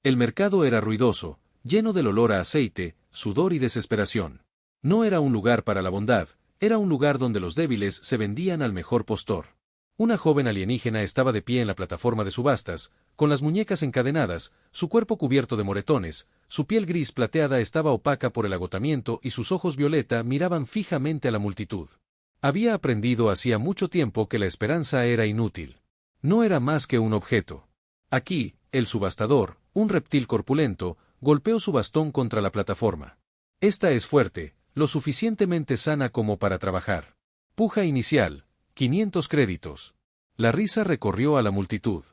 El mercado era ruidoso, lleno del olor a aceite, sudor y desesperación. No era un lugar para la bondad, era un lugar donde los débiles se vendían al mejor postor. Una joven alienígena estaba de pie en la plataforma de subastas, con las muñecas encadenadas, su cuerpo cubierto de moretones, su piel gris plateada estaba opaca por el agotamiento y sus ojos violeta miraban fijamente a la multitud. Había aprendido hacía mucho tiempo que la esperanza era inútil. No era más que un objeto. Aquí, el subastador, un reptil corpulento, golpeó su bastón contra la plataforma. Esta es fuerte, lo suficientemente sana como para trabajar. Puja inicial, 500 créditos. La risa recorrió a la multitud.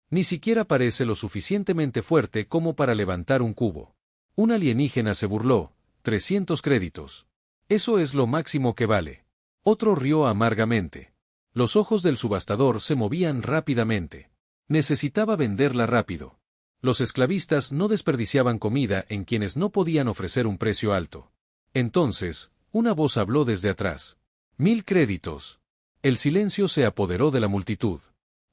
Ni siquiera parece lo suficientemente fuerte como para levantar un cubo. Un alienígena se burló, 300 créditos. Eso es lo máximo que vale. Otro rió amargamente. Los ojos del subastador se movían rápidamente. Necesitaba venderla rápido. Los esclavistas no desperdiciaban comida en quienes no podían ofrecer un precio alto. Entonces, una voz habló desde atrás. 1000 créditos. El silencio se apoderó de la multitud.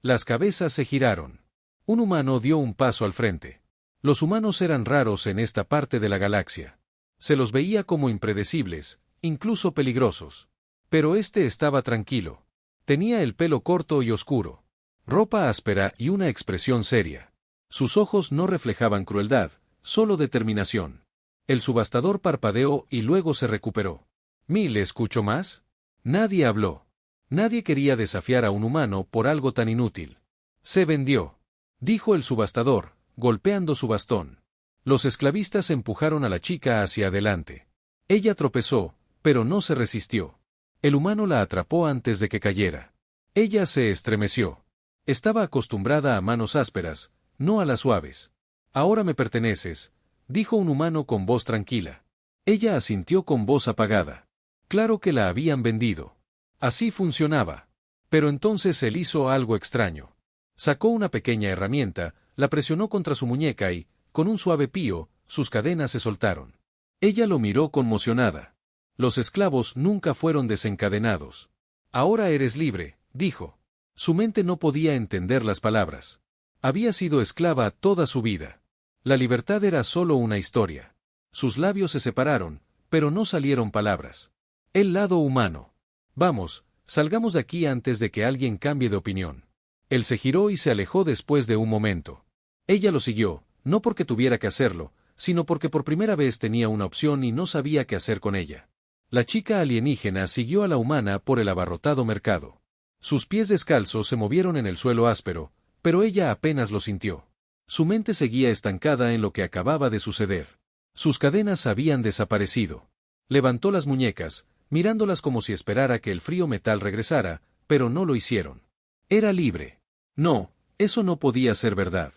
Las cabezas se giraron. Un humano dio un paso al frente. Los humanos eran raros en esta parte de la galaxia. Se los veía como impredecibles, incluso peligrosos. Pero este estaba tranquilo. Tenía el pelo corto y oscuro, ropa áspera y una expresión seria. Sus ojos no reflejaban crueldad, solo determinación. El subastador parpadeó y luego se recuperó. ¿1000 escucho más? Nadie habló. Nadie quería desafiar a un humano por algo tan inútil. Se vendió, dijo el subastador, golpeando su bastón. Los esclavistas empujaron a la chica hacia adelante. Ella tropezó, pero no se resistió. El humano la atrapó antes de que cayera. Ella se estremeció. Estaba acostumbrada a manos ásperas, no a las suaves. Ahora me perteneces, dijo un humano con voz tranquila. Ella asintió con voz apagada. Claro que la habían vendido. Así funcionaba. Pero entonces él hizo algo extraño. Sacó una pequeña herramienta, la presionó contra su muñeca y, con un suave pío, sus cadenas se soltaron. Ella lo miró conmocionada. Los esclavos nunca fueron desencadenados. Ahora eres libre, dijo. Su mente no podía entender las palabras. Había sido esclava toda su vida. La libertad era solo una historia. Sus labios se separaron, pero no salieron palabras. El lado humano. Vamos, salgamos de aquí antes de que alguien cambie de opinión. Él se giró y se alejó después de un momento. Ella lo siguió, no porque tuviera que hacerlo, sino porque por primera vez tenía una opción y no sabía qué hacer con ella. La chica alienígena siguió a la humana por el abarrotado mercado. Sus pies descalzos se movieron en el suelo áspero, pero ella apenas lo sintió. Su mente seguía estancada en lo que acababa de suceder. Sus cadenas habían desaparecido. Levantó las muñecas, mirándolas como si esperara que el frío metal regresara, pero no lo hicieron. Era libre. No, eso no podía ser verdad.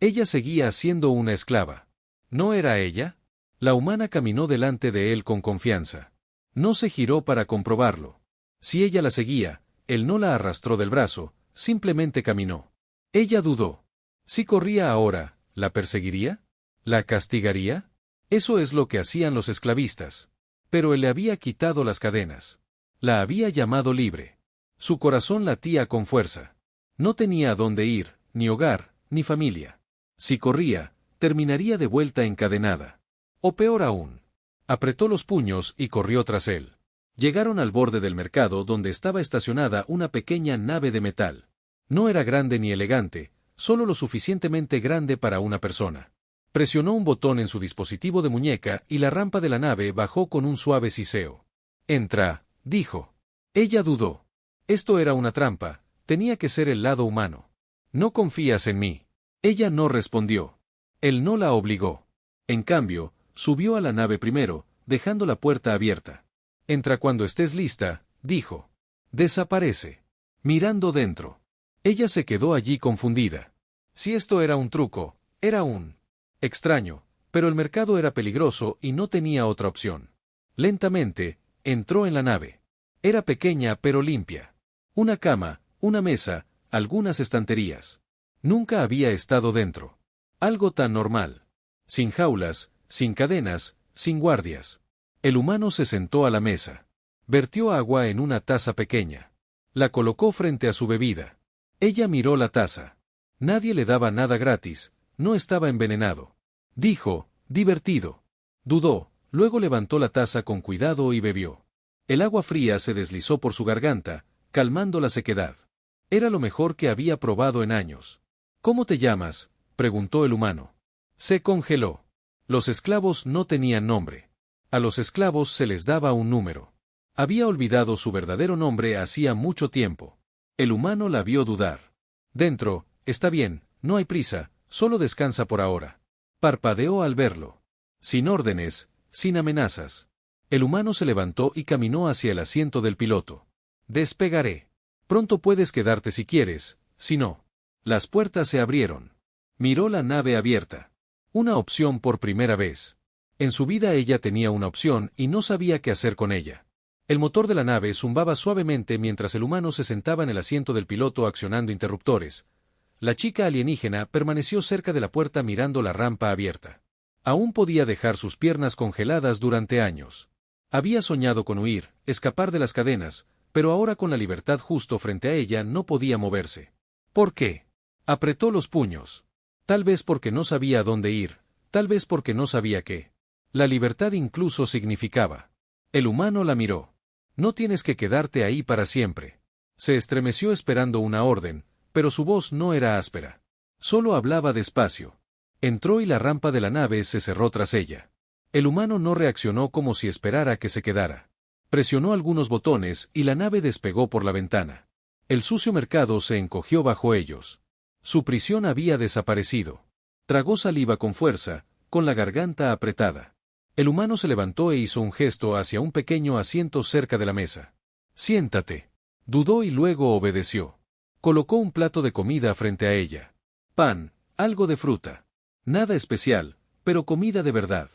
Ella seguía siendo una esclava. ¿No era ella? La humana caminó delante de él con confianza. No se giró para comprobarlo. Si ella la seguía, él no la arrastró del brazo, simplemente caminó. Ella dudó. Si corría ahora, ¿la perseguiría? ¿La castigaría? Eso es lo que hacían los esclavistas. Pero él le había quitado las cadenas. La había llamado libre. Su corazón latía con fuerza. No tenía a dónde ir, ni hogar, ni familia. Si corría, terminaría de vuelta encadenada. O peor aún. Apretó los puños y corrió tras él. Llegaron al borde del mercado donde estaba estacionada una pequeña nave de metal. No era grande ni elegante, solo lo suficientemente grande para una persona. Presionó un botón en su dispositivo de muñeca y la rampa de la nave bajó con un suave siseo. «Entra», dijo. Ella dudó. Esto era una trampa, tenía que ser el lado humano. «¿No confías en mí?». Ella no respondió. Él no la obligó. En cambio, subió a la nave primero, dejando la puerta abierta. «Entra cuando estés lista», dijo. Desaparece. Mirando dentro. Ella se quedó allí confundida. Si esto era un truco, era un extraño, pero el mercado era peligroso y no tenía otra opción. Lentamente, entró en la nave. Era pequeña pero limpia. Una cama, una mesa, algunas estanterías. Nunca había estado dentro. Algo tan normal. Sin jaulas, sin cadenas, sin guardias. El humano se sentó a la mesa. Vertió agua en una taza pequeña. La colocó frente a su bebida. Ella miró la taza. Nadie le daba nada gratis, no estaba envenenado. Dijo, divertido. Dudó, luego levantó la taza con cuidado y bebió. El agua fría se deslizó por su garganta, calmando la sequedad. Era lo mejor que había probado en años. ¿Cómo te llamas?, preguntó el humano. Se congeló. Los esclavos no tenían nombre. A los esclavos se les daba un número. Había olvidado su verdadero nombre hacía mucho tiempo. El humano la vio dudar. Dentro, está bien, no hay prisa, solo descansa por ahora. Parpadeó al verlo. Sin órdenes, sin amenazas. El humano se levantó y caminó hacia el asiento del piloto. Despegaré. Pronto puedes quedarte si quieres, si no. Las puertas se abrieron. Miró la nave abierta. Una opción por primera vez. En su vida ella tenía una opción y no sabía qué hacer con ella. El motor de la nave zumbaba suavemente mientras el humano se sentaba en el asiento del piloto accionando interruptores. La chica alienígena permaneció cerca de la puerta mirando la rampa abierta. Aún podía dejar sus piernas congeladas durante años. Había soñado con huir, escapar de las cadenas, pero ahora con la libertad justo frente a ella no podía moverse. ¿Por qué? Apretó los puños. Tal vez porque no sabía a dónde ir, tal vez porque no sabía qué. La libertad incluso significaba. El humano la miró. No tienes que quedarte ahí para siempre. Se estremeció esperando una orden, pero su voz no era áspera. Solo hablaba despacio. Entró y la rampa de la nave se cerró tras ella. El humano no reaccionó como si esperara que se quedara. Presionó algunos botones y la nave despegó por la ventana. El sucio mercado se encogió bajo ellos. Su prisión había desaparecido. Tragó saliva con fuerza, con la garganta apretada. El humano se levantó e hizo un gesto hacia un pequeño asiento cerca de la mesa. Siéntate. Dudó y luego obedeció. Colocó un plato de comida frente a ella. Pan, algo de fruta. Nada especial, pero comida de verdad.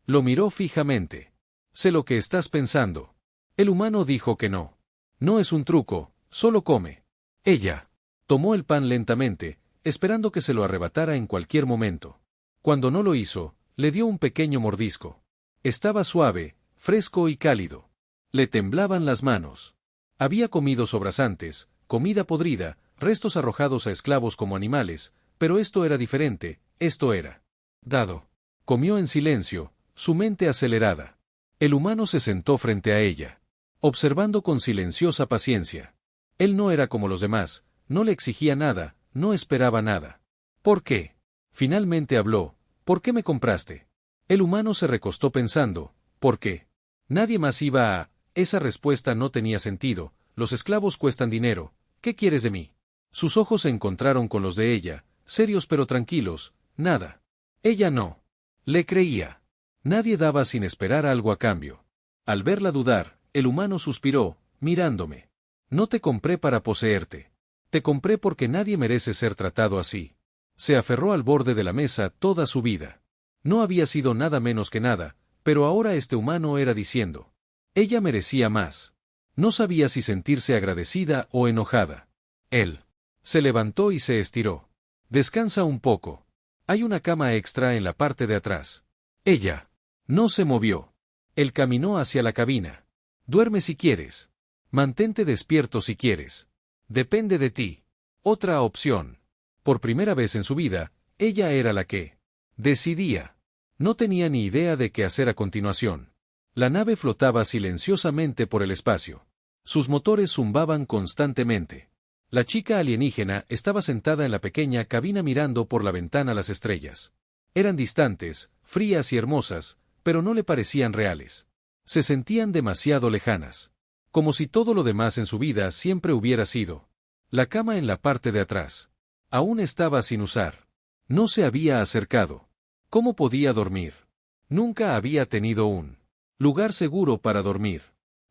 Lo miró fijamente. Sé lo que estás pensando. El humano dijo que no. No es un truco, solo come. Ella tomó el pan lentamente, esperando que se lo arrebatara en cualquier momento. Cuando no lo hizo, le dio un pequeño mordisco. Estaba suave, fresco y cálido. Le temblaban las manos. Había comido sobrasantes, comida podrida, restos arrojados a esclavos como animales, pero esto era diferente, esto era dado. Comió en silencio, su mente acelerada. El humano se sentó frente a ella, observando con silenciosa paciencia. Él no era como los demás, no le exigía nada, no esperaba nada. ¿Por qué? Finalmente habló. ¿Por qué me compraste? El humano se recostó pensando, ¿por qué? Nadie más iba a... Esa respuesta no tenía sentido. Los esclavos cuestan dinero. ¿Qué quieres de mí? Sus ojos se encontraron con los de ella, serios pero tranquilos. Nada. Ella no. Le creía. Nadie daba sin esperar algo a cambio. Al verla dudar, el humano suspiró, mirándome. No te compré para poseerte. Te compré porque nadie merece ser tratado así. Se aferró al borde de la mesa toda su vida. No había sido nada menos que nada, pero ahora este humano era diciendo. Ella merecía más. No sabía si sentirse agradecida o enojada. Él se levantó y se estiró. Descansa un poco. Hay una cama extra en la parte de atrás. Ella no se movió. Él caminó hacia la cabina. Duerme si quieres. Mantente despierto si quieres. Depende de ti. Otra opción. Por primera vez en su vida, ella era la que decidía. No tenía ni idea de qué hacer a continuación. La nave flotaba silenciosamente por el espacio. Sus motores zumbaban constantemente. La chica alienígena estaba sentada en la pequeña cabina mirando por la ventana las estrellas. Eran distantes, frías y hermosas, pero no le parecían reales. Se sentían demasiado lejanas. Como si todo lo demás en su vida siempre hubiera sido. La cama en la parte de atrás. Aún estaba sin usar. No se había acercado. ¿Cómo podía dormir? Nunca había tenido un lugar seguro para dormir.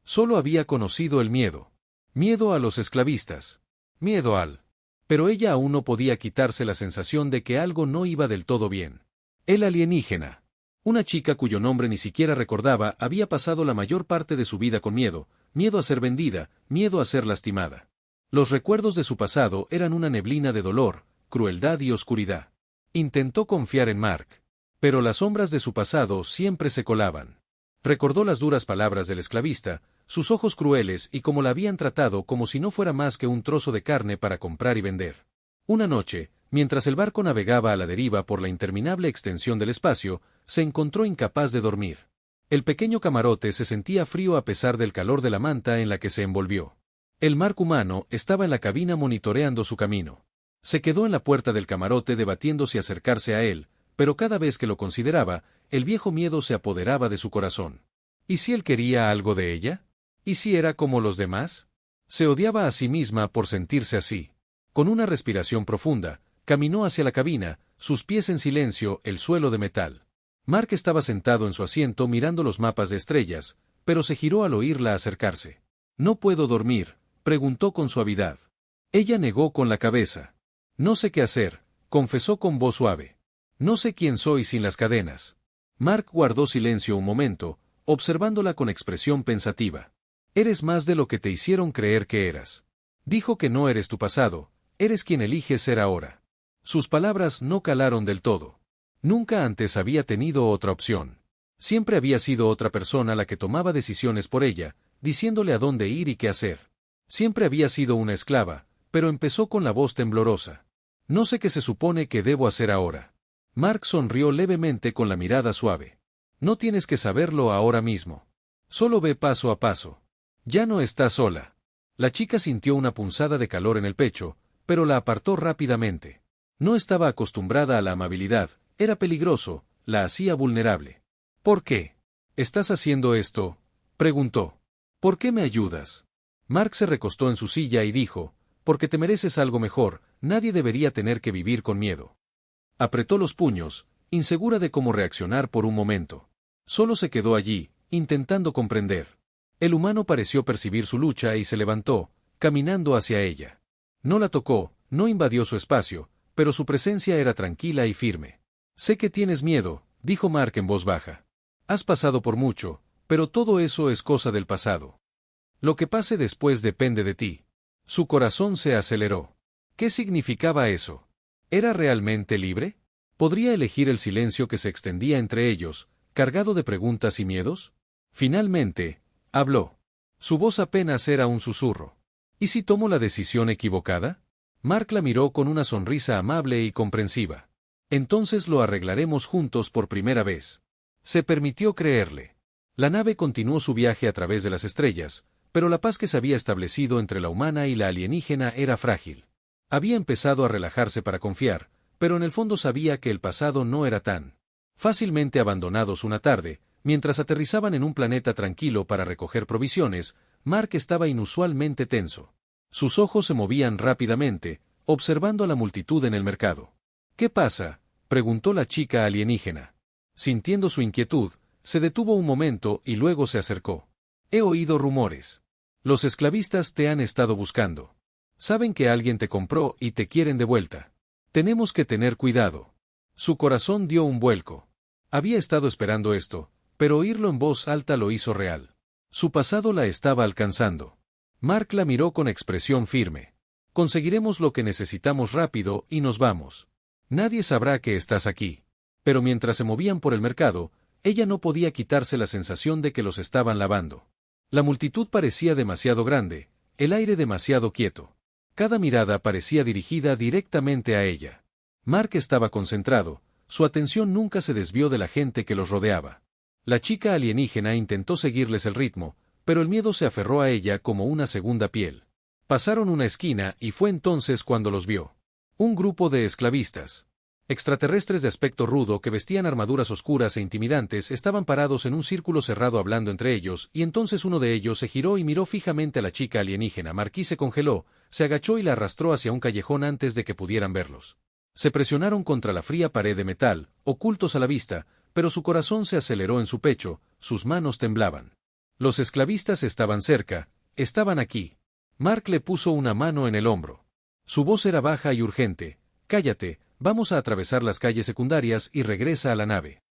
Solo había conocido el miedo. Miedo a los esclavistas. Miedo al... Pero ella aún no podía quitarse la sensación de que algo no iba del todo bien. El alienígena. Una chica cuyo nombre ni siquiera recordaba había pasado la mayor parte de su vida con miedo, miedo a ser vendida, miedo a ser lastimada. Los recuerdos de su pasado eran una neblina de dolor, crueldad y oscuridad. Intentó confiar en Mark. Pero las sombras de su pasado siempre se colaban. Recordó las duras palabras del esclavista, sus ojos crueles y cómo la habían tratado como si no fuera más que un trozo de carne para comprar y vender. Una noche, Mientras el barco navegaba a la deriva por la interminable extensión del espacio, se encontró incapaz de dormir. El pequeño camarote se sentía frío a pesar del calor de la manta en la que se envolvió. El Mark humano estaba en la cabina monitoreando su camino. Se quedó en la puerta del camarote debatiendo si acercarse a él, pero cada vez que lo consideraba, el viejo miedo se apoderaba de su corazón. ¿Y si él quería algo de ella? ¿Y si era como los demás? Se odiaba a sí misma por sentirse así. Con una respiración profunda, caminó hacia la cabina, sus pies en silencio, el suelo de metal. Mark estaba sentado en su asiento mirando los mapas de estrellas, pero se giró al oírla acercarse. «¿No puedo dormir?», preguntó con suavidad. Ella negó con la cabeza. «No sé qué hacer», confesó con voz suave. «No sé quién soy sin las cadenas». Mark guardó silencio un momento, observándola con expresión pensativa. «Eres más de lo que te hicieron creer que eras. Dijo que no eres tu pasado, eres quien eliges ser ahora». Sus palabras no calaron del todo. Nunca antes había tenido otra opción. Siempre había sido otra persona la que tomaba decisiones por ella, diciéndole a dónde ir y qué hacer. Siempre había sido una esclava, pero empezó con la voz temblorosa. «No sé qué se supone que debo hacer ahora». Mark sonrió levemente con la mirada suave. «No tienes que saberlo ahora mismo. Solo ve paso a paso. Ya no estás sola». La chica sintió una punzada de calor en el pecho, pero la apartó rápidamente. No estaba acostumbrada a la amabilidad, era peligroso, la hacía vulnerable. «¿Por qué estás haciendo esto?», preguntó. «¿Por qué me ayudas?». Mark se recostó en su silla y dijo: «Porque te mereces algo mejor, nadie debería tener que vivir con miedo». Apretó los puños, insegura de cómo reaccionar por un momento. Solo se quedó allí, intentando comprender. El humano pareció percibir su lucha y se levantó, caminando hacia ella. No la tocó, no invadió su espacio, pero su presencia era tranquila y firme. «Sé que tienes miedo», dijo Mark en voz baja. «Has pasado por mucho, pero todo eso es cosa del pasado. Lo que pase después depende de ti». Su corazón se aceleró. ¿Qué significaba eso? ¿Era realmente libre? ¿Podría elegir el silencio que se extendía entre ellos, cargado de preguntas y miedos? Finalmente, habló. Su voz apenas era un susurro. ¿Y si tomo la decisión equivocada? Mark la miró con una sonrisa amable y comprensiva. «Entonces lo arreglaremos juntos por primera vez». Se permitió creerle. La nave continuó su viaje a través de las estrellas, pero la paz que se había establecido entre la humana y la alienígena era frágil. Había empezado a relajarse para confiar, pero en el fondo sabía que el pasado no era tan fácilmente abandonados. Una tarde, mientras aterrizaban en un planeta tranquilo para recoger provisiones, Mark estaba inusualmente tenso. Sus ojos se movían rápidamente, observando a la multitud en el mercado. «¿Qué pasa?», preguntó la chica alienígena. Sintiendo su inquietud, se detuvo un momento y luego se acercó. «He oído rumores. Los esclavistas te han estado buscando. Saben que alguien te compró y te quieren de vuelta. Tenemos que tener cuidado». Su corazón dio un vuelco. Había estado esperando esto, pero oírlo en voz alta lo hizo real. Su pasado la estaba alcanzando. Mark la miró con expresión firme. «Conseguiremos lo que necesitamos rápido y nos vamos. Nadie sabrá que estás aquí». Pero mientras se movían por el mercado, ella no podía quitarse la sensación de que los estaban lavando. La multitud parecía demasiado grande, el aire demasiado quieto. Cada mirada parecía dirigida directamente a ella. Mark estaba concentrado, su atención nunca se desvió de la gente que los rodeaba. La chica alienígena intentó seguirles el ritmo, pero el miedo se aferró a ella como una segunda piel. Pasaron una esquina y fue entonces cuando los vio. Un grupo de esclavistas. Extraterrestres de aspecto rudo que vestían armaduras oscuras e intimidantes estaban parados en un círculo cerrado hablando entre ellos, y entonces uno de ellos se giró y miró fijamente a la chica alienígena. Marquis se congeló, se agachó y la arrastró hacia un callejón antes de que pudieran verlos. Se presionaron contra la fría pared de metal, ocultos a la vista, pero su corazón se aceleró en su pecho, sus manos temblaban. Los esclavistas estaban cerca, estaban aquí. Mark le puso una mano en el hombro. Su voz era baja y urgente. «Cállate, vamos a atravesar las calles secundarias y regresa a la nave.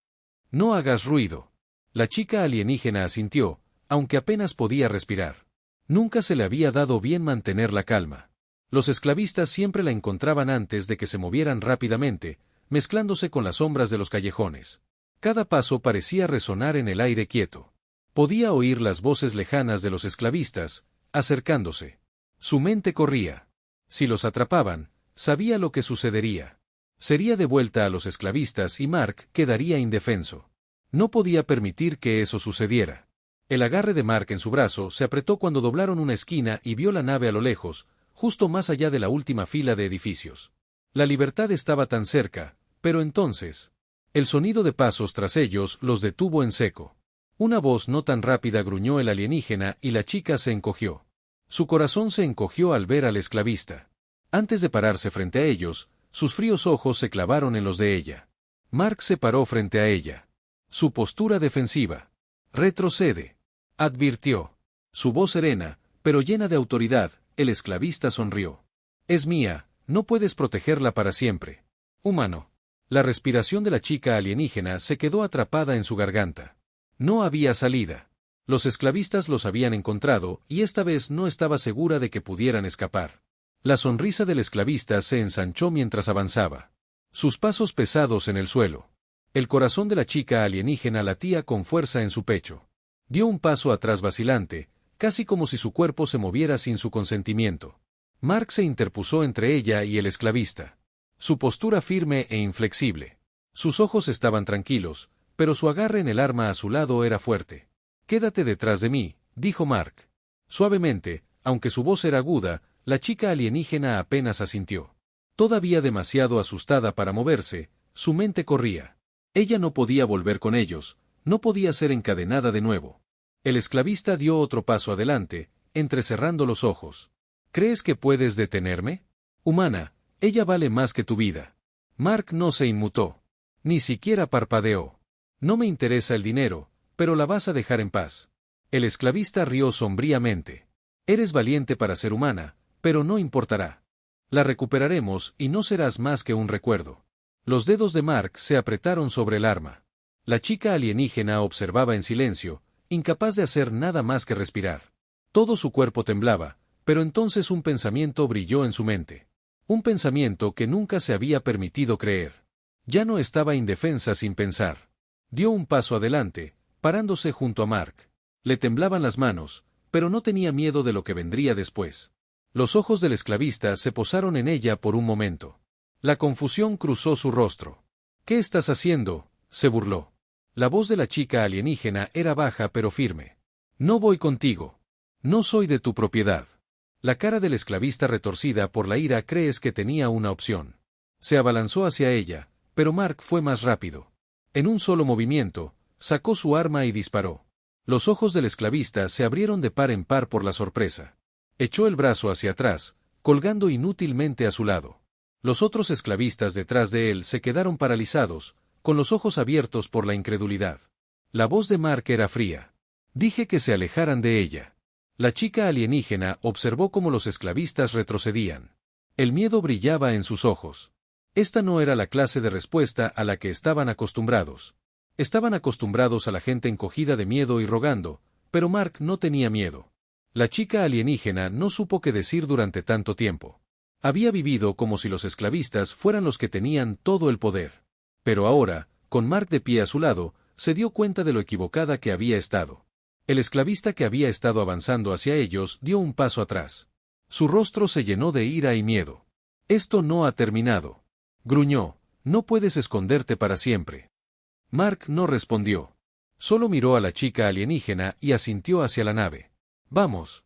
No hagas ruido». La chica alienígena asintió, aunque apenas podía respirar. Nunca se le había dado bien mantener la calma. Los esclavistas siempre la encontraban antes de que se movieran rápidamente, mezclándose con las sombras de los callejones. Cada paso parecía resonar en el aire quieto. Podía oír las voces lejanas de los esclavistas, acercándose. Su mente corría. Si los atrapaban, Sabía lo que sucedería. Sería devuelta a los esclavistas y Mark quedaría indefenso. No podía permitir que eso sucediera. El agarre de Mark en su brazo se apretó cuando doblaron una esquina y vio la nave a lo lejos, justo más allá de la última fila de edificios. La libertad estaba tan cerca, pero entonces... El sonido de pasos tras ellos los detuvo en seco. Una voz no tan rápida gruñó el alienígena y la chica se encogió. Su corazón se encogió al ver al esclavista. Antes de pararse frente a ellos, sus fríos ojos se clavaron en los de ella. Mark se paró frente a ella. Su postura defensiva. Retrocede, advirtió. Su voz serena, pero llena de autoridad, el esclavista sonrió. Es mía, no puedes protegerla para siempre. Humano. La respiración de la chica alienígena se quedó atrapada en su garganta. No había salida. Los esclavistas los habían encontrado y esta vez no estaba segura de que pudieran escapar. La sonrisa del esclavista se ensanchó mientras avanzaba. Sus pasos pesados en el suelo. El corazón de la chica alienígena latía con fuerza en su pecho. Dio un paso atrás vacilante, casi como si su cuerpo se moviera sin su consentimiento. Mark se interpuso entre ella y el esclavista. Su postura firme e inflexible. Sus ojos estaban tranquilos, pero su agarre en el arma a su lado era fuerte. «Quédate detrás de mí», dijo Mark. Suavemente, aunque su voz era aguda, la chica alienígena apenas asintió. Todavía demasiado asustada para moverse, su mente corría. Ella no podía volver con ellos, no podía ser encadenada de nuevo. El esclavista dio otro paso adelante, entrecerrando los ojos. «¿Crees que puedes detenerme? Humana, ella vale más que tu vida». Mark no se inmutó. Ni siquiera parpadeó. «No me interesa el dinero, pero la vas a dejar en paz». El esclavista rió sombríamente. «Eres valiente para ser humana, pero no importará. La recuperaremos y no serás más que un recuerdo». Los dedos de Mark se apretaron sobre el arma. La chica alienígena observaba en silencio, incapaz de hacer nada más que respirar. Todo su cuerpo temblaba, pero entonces un pensamiento brilló en su mente. Un pensamiento que nunca se había permitido creer. Ya no estaba indefensa sin pensar. Dio un paso adelante, parándose junto a Mark. Le temblaban las manos, pero no tenía miedo de lo que vendría después. Los ojos del esclavista se posaron en ella por un momento. La confusión cruzó su rostro. «¿Qué estás haciendo?», se burló. La voz de la chica alienígena era baja pero firme. «No voy contigo. No soy de tu propiedad». La cara del esclavista retorcida por la ira crees que tenía una opción. Se abalanzó hacia ella, pero Mark fue más rápido. En un solo movimiento, sacó su arma y disparó. Los ojos del esclavista se abrieron de par en par por la sorpresa. Echó el brazo hacia atrás, colgando inútilmente a su lado. Los otros esclavistas detrás de él se quedaron paralizados, con los ojos abiertos por la incredulidad. La voz de Mark era fría. «Dije que se alejaran de ella». La chica alienígena observó cómo los esclavistas retrocedían. El miedo brillaba en sus ojos. Esta no era la clase de respuesta a la que estaban acostumbrados. Estaban acostumbrados a la gente encogida de miedo y rogando, pero Mark no tenía miedo. La chica alienígena no supo qué decir durante tanto tiempo. Había vivido como si los esclavistas fueran los que tenían todo el poder. Pero ahora, con Mark de pie a su lado, se dio cuenta de lo equivocada que había estado. El esclavista que había estado avanzando hacia ellos dio un paso atrás. Su rostro se llenó de ira y miedo. «Esto no ha terminado», gruñó. «No puedes esconderte para siempre». Mark no respondió. Solo miró a la chica alienígena y asintió hacia la nave. «Vamos».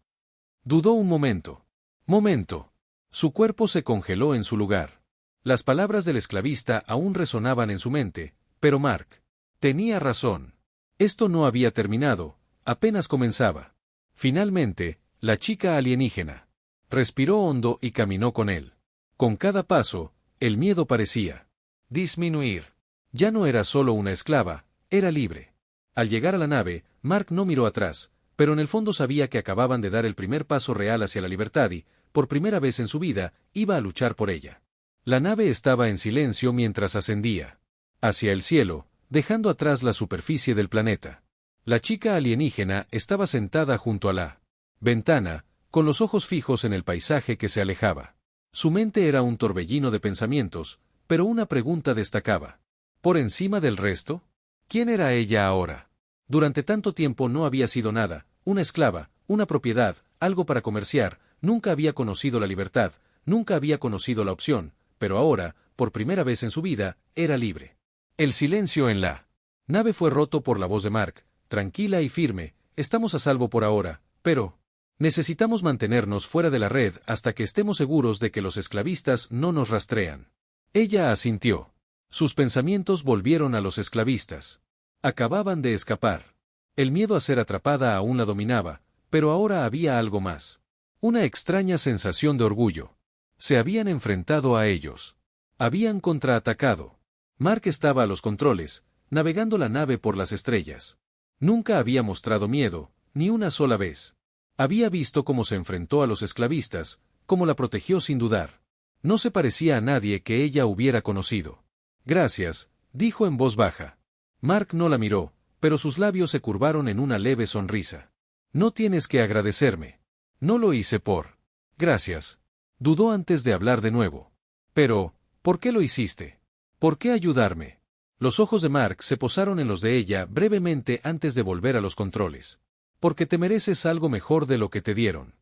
Dudó un momento. «Momento». Su cuerpo se congeló en su lugar. Las palabras del esclavista aún resonaban en su mente, pero Mark tenía razón. Esto no había terminado, apenas comenzaba. Finalmente, la chica alienígena respiró hondo y caminó con él. Con cada paso, el miedo parecía disminuir. Ya no era solo una esclava, era libre. Al llegar a la nave, Mark no miró atrás, pero en el fondo sabía que acababan de dar el primer paso real hacia la libertad y, por primera vez en su vida, iba a luchar por ella. La nave estaba en silencio mientras ascendía hacia el cielo, dejando atrás la superficie del planeta. La chica alienígena estaba sentada junto a la ventana, con los ojos fijos en el paisaje que se alejaba. Su mente era un torbellino de pensamientos, pero una pregunta destacaba. ¿Por encima del resto? ¿Quién era ella ahora? Durante tanto tiempo no había sido nada, una esclava, una propiedad, algo para comerciar, nunca había conocido la libertad, nunca había conocido la opción, pero ahora, por primera vez en su vida, era libre. El silencio en la nave fue roto por la voz de Mark, tranquila y firme: estamos a salvo por ahora, pero necesitamos mantenernos fuera de la red hasta que estemos seguros de que los esclavistas no nos rastrean. Ella asintió. Sus pensamientos volvieron a los esclavistas. Acababan de escapar. El miedo a ser atrapada aún la dominaba, pero ahora había algo más. Una extraña sensación de orgullo. Se habían enfrentado a ellos. Habían contraatacado. Mark estaba a los controles, navegando la nave por las estrellas. Nunca había mostrado miedo, ni una sola vez. Había visto cómo se enfrentó a los esclavistas, cómo la protegió sin dudar. No se parecía a nadie que ella hubiera conocido. Gracias, dijo en voz baja. Mark no la miró, pero sus labios se curvaron en una leve sonrisa. No tienes que agradecerme. No lo hice por gracias. Dudó antes de hablar de nuevo. Pero, ¿por qué lo hiciste? ¿Por qué ayudarme? Los ojos de Mark se posaron en los de ella brevemente antes de volver a los controles. Porque te mereces algo mejor de lo que te dieron.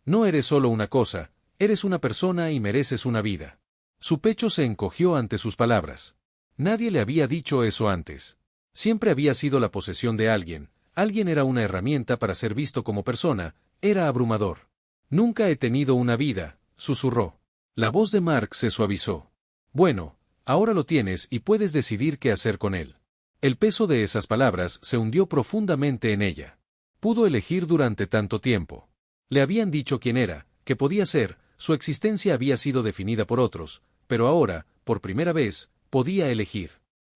No eres solo una cosa, eres una persona y mereces una vida. Su pecho se encogió ante sus palabras. Nadie le había dicho eso antes. Siempre había sido la posesión de alguien. Alguien era una herramienta para ser visto como persona. Era abrumador. Nunca he tenido una vida, susurró. La voz de Mark se suavizó. Bueno, ahora lo tienes y puedes decidir qué hacer con él. El peso de esas palabras se hundió profundamente en ella. Pudo elegir durante tanto tiempo. Le habían dicho quién era, qué podía ser, su existencia había sido definida por otros, pero ahora, por primera vez, podía elegir.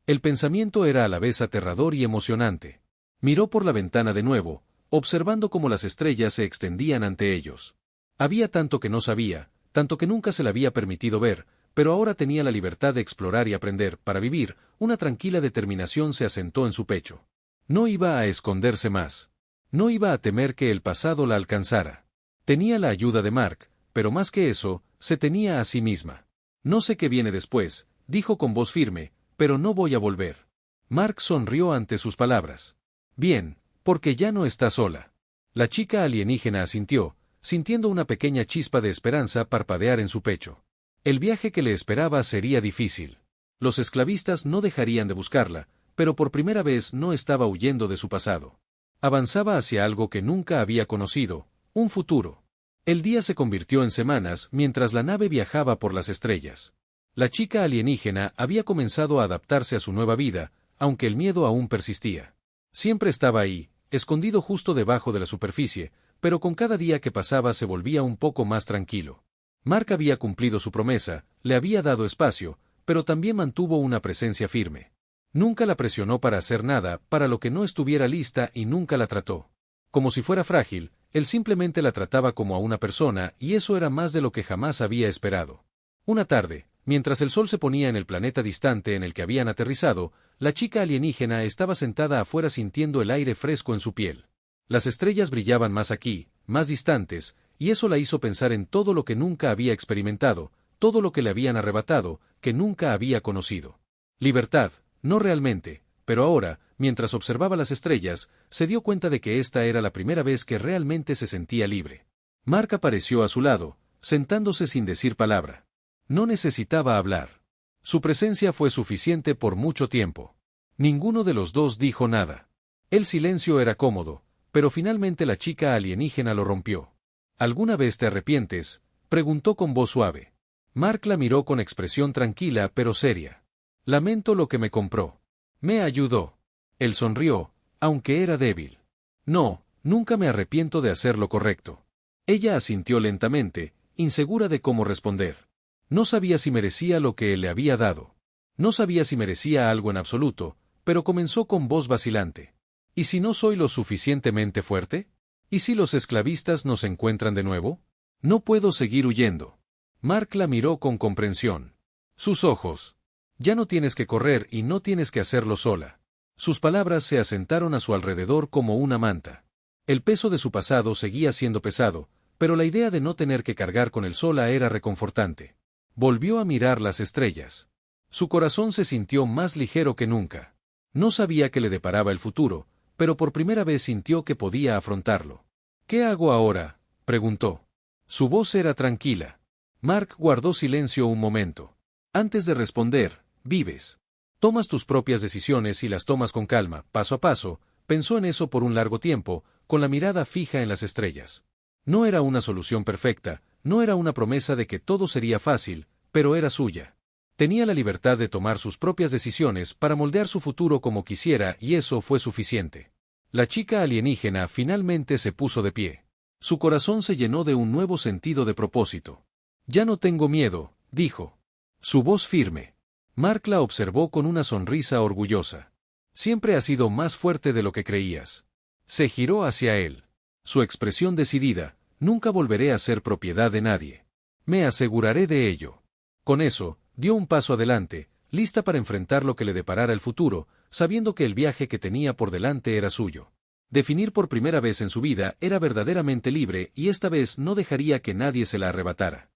El pensamiento era a la vez aterrador y emocionante. Miró por la ventana de nuevo, observando cómo las estrellas se extendían ante ellos. Había tanto que no sabía, tanto que nunca se le había permitido ver, pero ahora tenía la libertad de explorar y aprender. Para vivir, una tranquila determinación se asentó en su pecho. No iba a esconderse más. No iba a temer que el pasado la alcanzara. Tenía la ayuda de Mark, pero más que eso, se tenía a sí misma. No sé qué viene después, dijo con voz firme, pero no voy a volver. Mark sonrió ante sus palabras. Bien, porque ya no está sola. La chica alienígena asintió, sintiendo una pequeña chispa de esperanza parpadear en su pecho. El viaje que le esperaba sería difícil. Los esclavistas no dejarían de buscarla, pero por primera vez no estaba huyendo de su pasado. Avanzaba hacia algo que nunca había conocido, un futuro. El día se convirtió en semanas mientras la nave viajaba por las estrellas. La chica alienígena había comenzado a adaptarse a su nueva vida, aunque el miedo aún persistía. Siempre estaba ahí, escondido justo debajo de la superficie, pero con cada día que pasaba se volvía un poco más tranquilo. Mark había cumplido su promesa, le había dado espacio, pero también mantuvo una presencia firme. Nunca la presionó para hacer nada para lo que no estuviera lista y nunca la trató como si fuera frágil. Él simplemente la trataba como a una persona y eso era más de lo que jamás había esperado. Una tarde, mientras el sol se ponía en el planeta distante en el que habían aterrizado, la chica alienígena estaba sentada afuera sintiendo el aire fresco en su piel. Las estrellas brillaban más aquí, más distantes, y eso la hizo pensar en todo lo que nunca había experimentado, todo lo que le habían arrebatado, que nunca había conocido. Libertad, no realmente, pero ahora, mientras observaba las estrellas, se dio cuenta de que esta era la primera vez que realmente se sentía libre. Mark apareció a su lado, sentándose sin decir palabra. No necesitaba hablar. Su presencia fue suficiente por mucho tiempo. Ninguno de los dos dijo nada. El silencio era cómodo, pero finalmente la chica alienígena lo rompió. ¿Alguna vez te arrepientes?, preguntó con voz suave. Mark la miró con expresión tranquila pero seria. Lamento lo que me compró. Me ayudó. Él sonrió, aunque era débil. No, nunca me arrepiento de hacer lo correcto. Ella asintió lentamente, insegura de cómo responder. No sabía si merecía lo que él le había dado. No sabía si merecía algo en absoluto, pero comenzó con voz vacilante. ¿Y si no soy lo suficientemente fuerte? ¿Y si los esclavistas nos encuentran de nuevo? No puedo seguir huyendo. Mark la miró con comprensión. Sus ojos. Ya no tienes que correr y no tienes que hacerlo sola. Sus palabras se asentaron a su alrededor como una manta. El peso de su pasado seguía siendo pesado, pero la idea de no tener que cargar con él sola era reconfortante. Volvió a mirar las estrellas. Su corazón se sintió más ligero que nunca. No sabía qué le deparaba el futuro, pero por primera vez sintió que podía afrontarlo. ¿Qué hago ahora?, preguntó. Su voz era tranquila. Mark guardó silencio un momento. Antes de responder, vives. Tomas tus propias decisiones y las tomas con calma, paso a paso. Pensó en eso por un largo tiempo, con la mirada fija en las estrellas. No era una solución perfecta, no era una promesa de que todo sería fácil, pero era suya. Tenía la libertad de tomar sus propias decisiones para moldear su futuro como quisiera y eso fue suficiente. La chica alienígena finalmente se puso de pie. Su corazón se llenó de un nuevo sentido de propósito. Ya no tengo miedo, dijo. Su voz firme. Mark la observó con una sonrisa orgullosa. Siempre has sido más fuerte de lo que creías. Se giró hacia él. Su expresión decidida, nunca volveré a ser propiedad de nadie. Me aseguraré de ello. Con eso, dio un paso adelante, lista para enfrentar lo que le deparara el futuro, sabiendo que el viaje que tenía por delante era suyo. Definir por primera vez en su vida era verdaderamente libre y esta vez no dejaría que nadie se la arrebatara.